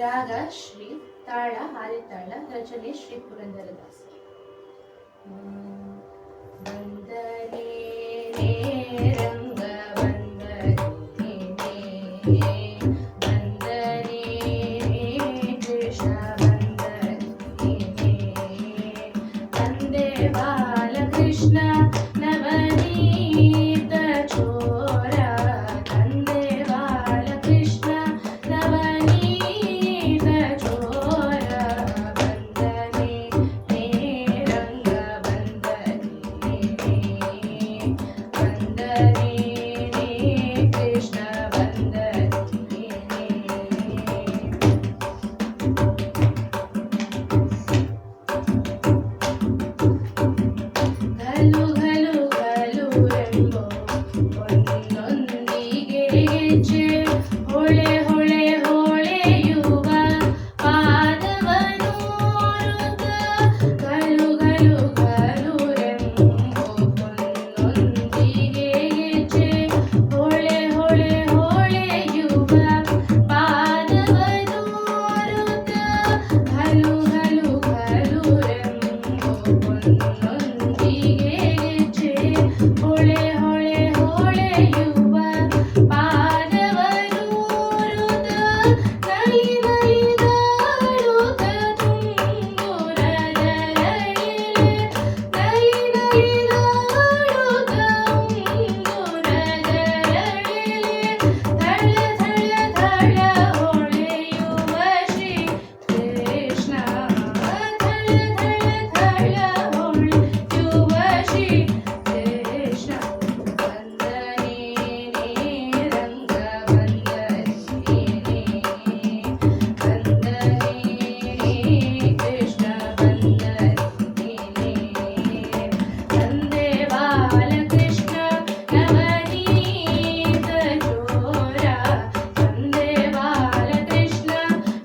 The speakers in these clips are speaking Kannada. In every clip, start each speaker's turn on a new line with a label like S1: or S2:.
S1: ರಾಗ ಶ್ರೀ, ತಾಳ ಆದಿತಾಳ, ರಚನೆ ಶ್ರೀ ಪುರಂದರದಾಸ. ವಂದನೆ ರಂಗ ವಂದನೆ, ವಂದನೆ ಕೃಷ್ಣ ವಂದನೆ, ವಂದೇ ಬಾಲಕೃಷ್ಣ ನವನೀತ ಚೋರ, ವಂದೇ ಬಾಲಕೃಷ್ಣ ನವನೀತ ಚೋರ, ವಂದನೆ ರಂಗ ವಂದನೆ, ವಂದನೆ ಕೃಷ್ಣ ವಂದನೆ. ಘಲು ಘಲು ಘಲು ಎಂಬೋ ಒಂದೊಂದಿಗೆ ಹೆಜ್ಜೆ, ಹೊಳೆ ಹೊಳೆ ಹೊಳೆಯುವ ಪಾದವನು ಘಲು ಘಲು ಘಲು ಎಂಬೋ ಒಂದೊಂದಿಗೆ ಹೆಜ್ಜೆ, ಹೊಳೆ ಹೊಳೆ ಹೊಳೆಯುವ ಪಾದವನು ಘಲು ಘಲು ಘಲು ಎಂಬೋ ಒಂದೊಂದಿಗೆ ಹೆಜ್ಜೆ, ಹೊಳೆ ಹೊಳೆ ಹೊಳೆಯುವ ಪಾದವನು ನಲಿ ನಲಿದಾಡುತ್ತ ತುಂಗುರದರಳಿಲೆ, ನಲಿ ನಲಿದಾಡುತ್ತ ತುಂಗುರದರಳಿಲೆ, ಥಳ ಥಳ ಥಳ ಹೊಳೆಯುವ ಶ್ರೀ ಕೃಷ್ಣ, ಥಳ ಥಳ ಥಳ ಹೊಳೆಯುವ ಶ್ರೀ ಕೃಷ್ಣ. ವಂದನೆ ರಂಗ ವಂದನೆ, ವಂದನೆ ಕೃಷ್ಣ ವಂದನೆ, ವಂದೇ ಬಾಲಕೃಷ್ಣ ನವನೀತ ಚೋರ, ವಂದೇ ಬಾಲಕೃಷ್ಣ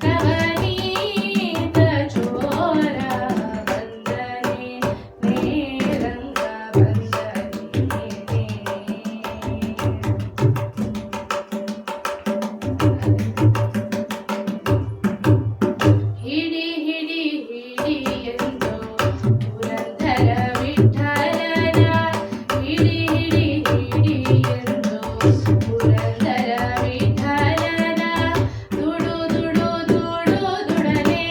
S1: ನವನೀತ ಚೋರ, ವಂದನೆ ರಂಗ ವಂದನೆ. ಹಿಡಿ ಹಿಡಿ ಹಿಡಿ ಎಂದು ಪುರಂದರ ವಿಠಲನ, ಹಿಡಿ ಹಿಡಿ ಹಿಡಿ ಎಂದು ಪುರಂದರ ವಿಠಲನ, ದುಡು ದುಡು ದುಡು ದುಡನೆ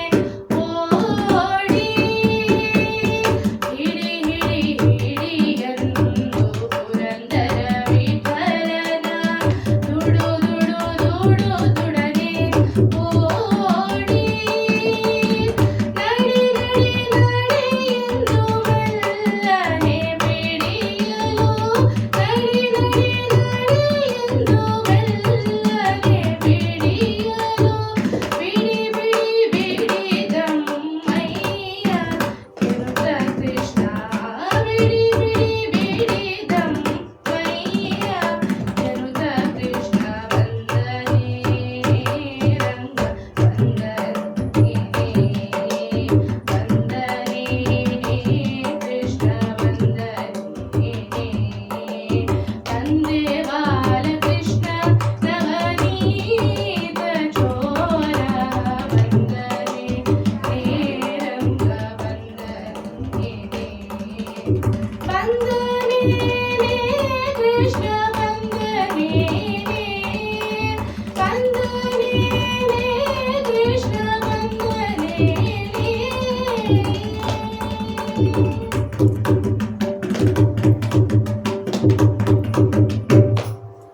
S1: ಓಡಿ, ಹಿಡಿ ಹಿಡಿ ಹಿಡಿ ಎಂದು ಪುರಂದರ ವಿಠಲನ, ದುಡು ದುಡು ದುಡು ದುಡನೆ ಓಡಿ, ನಡಿ ನಡಿ ನಡೆಯೆಂದು ಮೆಲ್ಲನೆ ಬಿಡಿಯಲು, ನಡಿ ನಡಿ ನಡೆಯೆಂದು ಮೆಲ್ಲನೆ ಬಿಡಿಯಲು, ಬಿಡಿ ಬಿಡಿ ಬಿಡಿದಮ್ಮಯ್ಯ ಎನ್ನುತ್ತ ಕೃಷ್ಣ, ಬಿಡಿ ಬಿಡಿ ಬಿಡಿದಮ್ಮಯ್ಯ ಎನ್ನುತ್ತ ಕೃಷ್ಣ. ವಂದನೆ ರಂಗ ವಂದನೆ, ವಂದನೆ ಕೃಷ್ಣ ವಂದನೆ, ವಂದೇ ಬಾಲಕೃಷ್ಣ ನವನೀತ ಚೋರ, ವಂದನೆ ರಂಗ ವಂದನೆ, ವಂದನೆ ಕೃಷ್ಣ ವಂದನೆ, ವಂದನೆ ಕೃಷ್ಣ ವಂದನೆ.